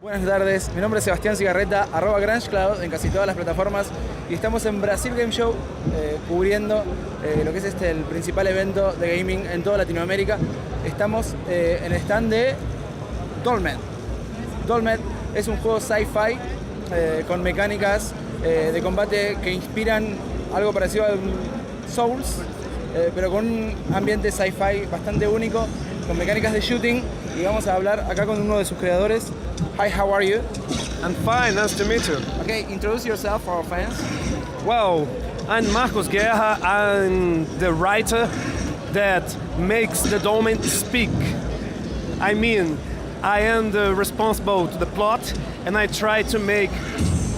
Buenas tardes, mi nombre es Sebastián Cigarreta, @GrangeCloud en casi todas las plataformas y estamos en Brasil Game Show cubriendo lo que es el principal evento de gaming en toda Latinoamérica. Estamos en el stand de Dolmen. Dolmen es un juego sci-fi con mecánicas de combate que inspiran algo parecido a Souls, pero con un ambiente sci-fi bastante único, con mecánicas de shooting, y vamos a hablar acá con uno de sus creadores. Hi, how are you? I'm fine, nice to meet you. Okay, introduce yourself for our fans. Well, I'm Marcos Guerra. I'm the writer that makes the Dolmen speak. I mean, I am the responsible to the plot, and I try to make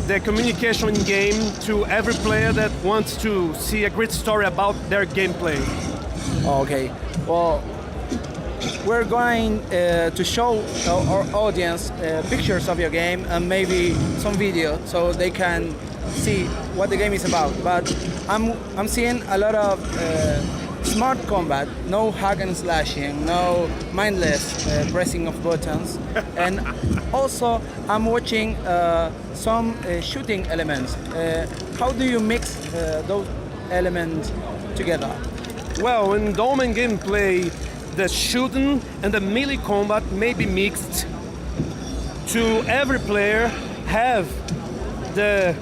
the communication in game to every player that wants to see a great story about their gameplay. Okay, well, we're going to show our audience pictures of your game and maybe some video so they can see what the game is about. But I'm seeing a lot of smart combat, no hack and slashing, no mindless pressing of buttons, and also I'm watching some shooting elements. How do you mix those elements together? Well, in Dolmen gameplay, the shooting and the melee combat may be mixed to every player have the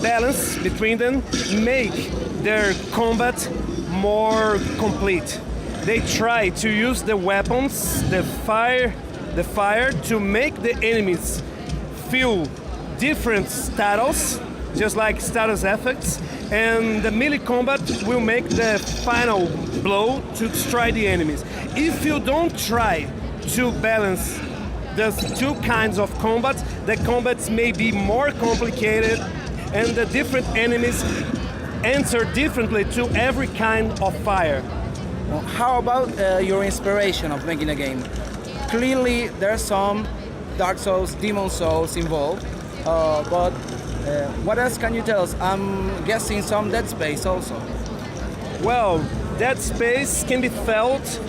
balance between them, make their combat more complete. They try to use the weapons, the fire to make the enemies feel different status, just like status effects, and the melee combat will make the final blow to destroy the enemies. If you don't try to balance those two kinds of combat, the combats may be more complicated and the different enemies answer differently to every kind of fire. Well, how about your inspiration of making a game? Clearly there's some Dark Souls, Demon Souls involved, but what else can you tell us? I'm guessing some Dead Space also. Well, Dead Space can be felt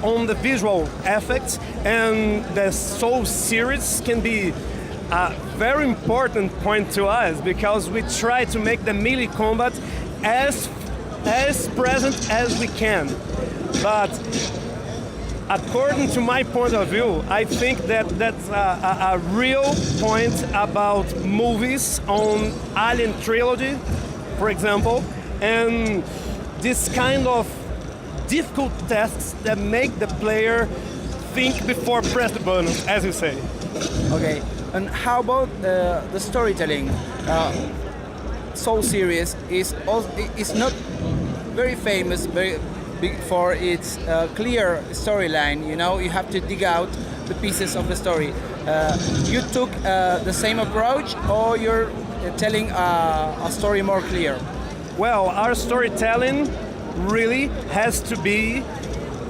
on the visual effects, and the Souls series can be a very important point to us because we try to make the melee combat as present as we can. But according to my point of view, I think that that's a real point about movies on Alien Trilogy, for example, and this kind of difficult tasks that make the player think before press the button, as you say. Okay, and how about the storytelling? Soul series is not very famous, very big for its clear storyline. You know, you have to dig out the pieces of the story. You took the same approach, or you're telling a story more clear? Well, our storytelling really has to be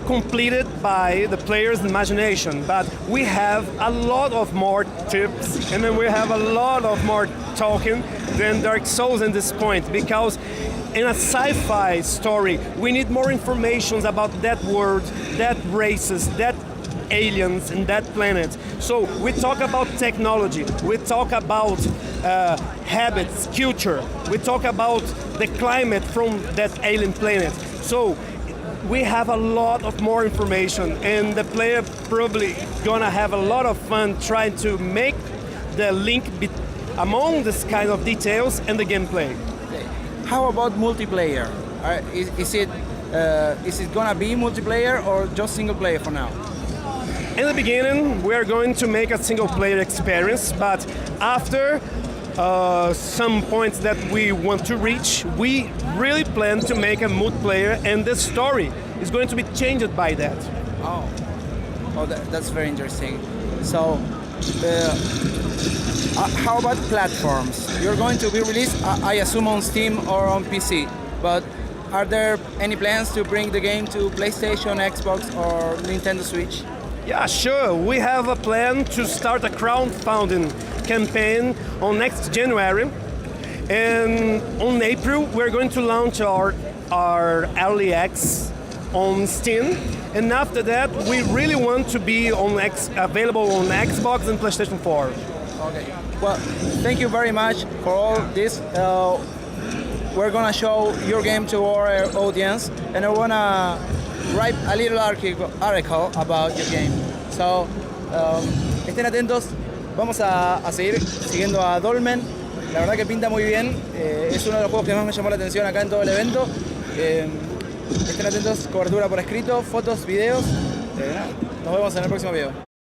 completed by the player's imagination, but we have a lot of more tips, and then we have a lot of more talking than Dark Souls at this point, because in a sci-fi story we need more information about that world, that races, that aliens, and that planet. So we talk about technology, we talk about habits, culture, we talk about the climate from that alien planet. So we have a lot of more information, and the player probably gonna have a lot of fun trying to make the link among this kind of details and the gameplay. Okay. How about multiplayer? Is it gonna be multiplayer or just single player for now? In the beginning, we are going to make a single player experience, but after some points that we want to reach, we really plan to make a multiplayer, and the story is going to be changed by that. Oh, that's very interesting. So, how about platforms? You're going to be released, I assume, on Steam or on PC, but are there any plans to bring the game to PlayStation, Xbox, or Nintendo Switch? Yeah, sure. We have a plan to start a crowdfunding campaign on next January, and on April we're going to launch our early access on Steam, and after that we really want to be available on Xbox and PlayStation 4. Okay. Well, thank you very much for all this. We're gonna show your game to our audience, and I wanna write a little article about your game. So, estén atentos. Vamos a seguir siguiendo a Dolmen. La verdad que pinta muy bien. Es uno de los juegos que más me llamó la atención acá en todo el evento. Estén atentos, cobertura por escrito, fotos, videos. Nos vemos en el próximo video.